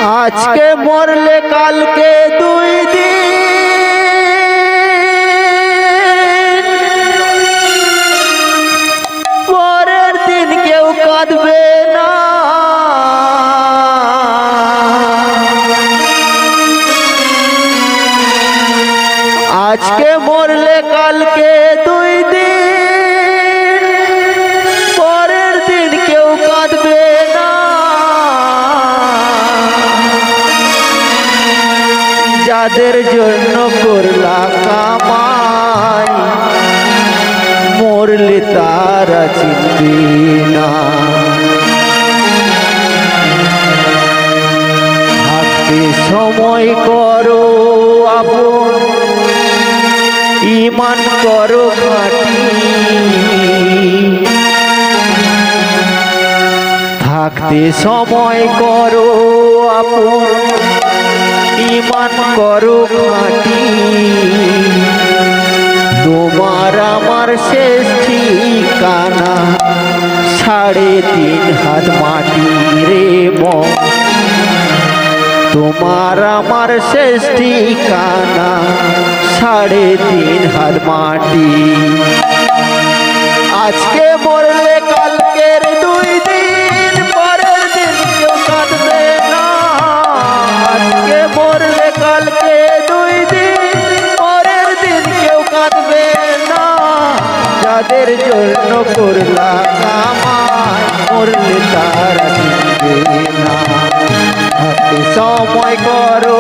আজকে মরলে কালকে দুই দিন, পরের দিন কেউ কাঁদবে না। আজকে মরলে কালকে দুই দিন, পরের দিন কেউ কাঁদবে না। যাদের জন্য করলা কামাই, মরলে তারা চিনবে না। হাতে সময় করো আপন, ঈমান করো খাঁটি। থাকতে সময় করো আপন, ঈমান করো খাঁটি। তোমার আমার শেষ ঠিকানা 3.5 হাত মাটি রে মন। তোমার আমার শেষ ঠিকানা 3.5 হাত মাটি। আজকে মরলে কালকের দুই দিন, পরের দিন কেউ কাঁদবে না। আজকে মরলে কালকে দুই দিন, পরের দিন কেউ কাঁদবে না। যাদের জন্য করলা কামাই, মরলে তারা চিনবে না। হাতে সময় করো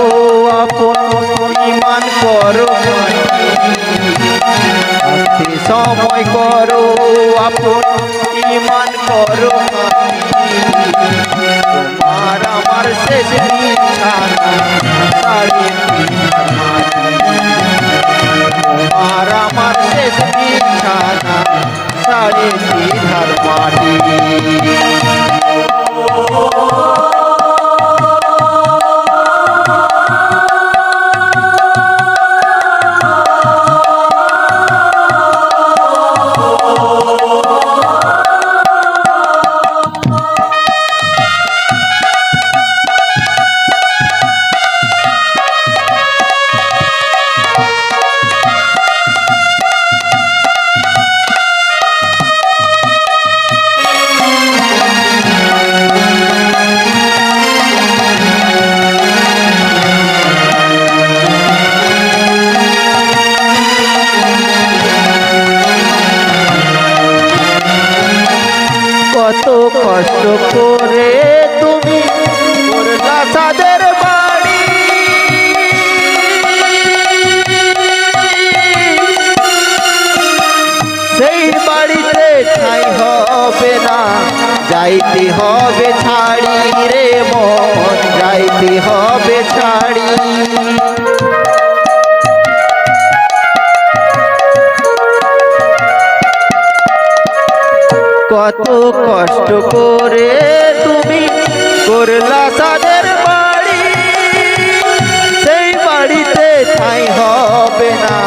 আপন, ঈমান করো খাঁটি। হাতে সময় করো আপন, ঈমান করো খাঁটি। তোমার আমার শেষ ঠিকানা 3.5 হাত মাটি। তোমার আমার শেষ ঠিকানা 3.5 হাত মাটি। কত কষ্ট করে তুমি করলা সাদের বাড়ি। সেই বাড়িতে ঠাঁই হবে না, যাইতে হবে ছাড়ি রে মন, যাইতে হবে ছাড়ি। কত কষ্ট করে তুমি করলা সাদের বাড়ি। সেই বাড়িতে ঠাঁই হবে না,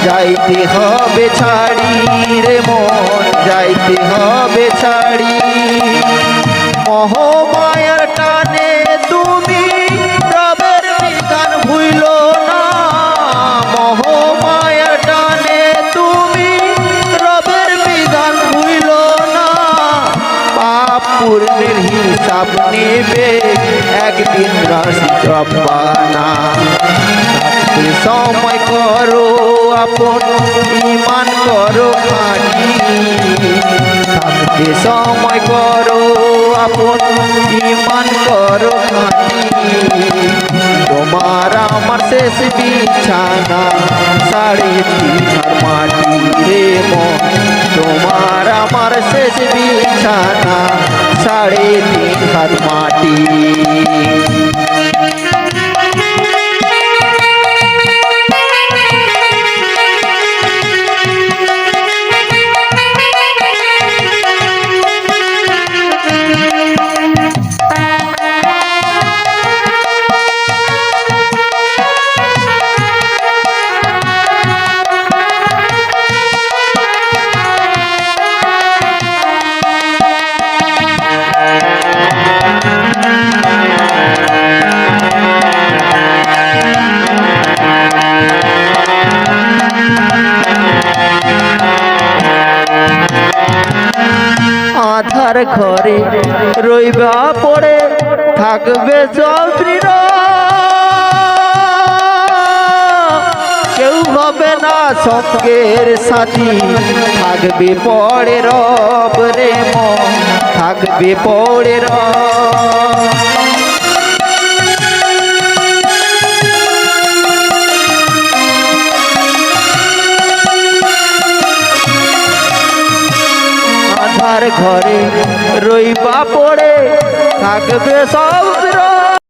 যাইতে হবে ছাড়ি রে মন, যাইতে হবে ছাড়ি। মহামায়ার টানে তুমি রবের বিধান ভুইলো না। মহামায়ার টানে তুমি রবের বিধান ভুইলো না। পাপ পুণ্যের হিসাব নেবে একদিন রব্বানা। থাকতে সময় করো আপন, ঈমান করো খাঁটি। থাকতে সময় করো আপন, ঈমান করো খাঁটি। তোমার আমার শেষ বিছানা 3.5 হাত মাটি রে মন। তোমার আমার শেষ বিছানা 3.5 হাত মাটি। আধার ঘরে রইবা পড়ে থাকবে সব কেউ হবে না সঙ্গের সাথী থাকবে পড়ে রব রে মন থাকবে পড়ে রব আধার ঘরে রইবা পড়ে থাকবে সব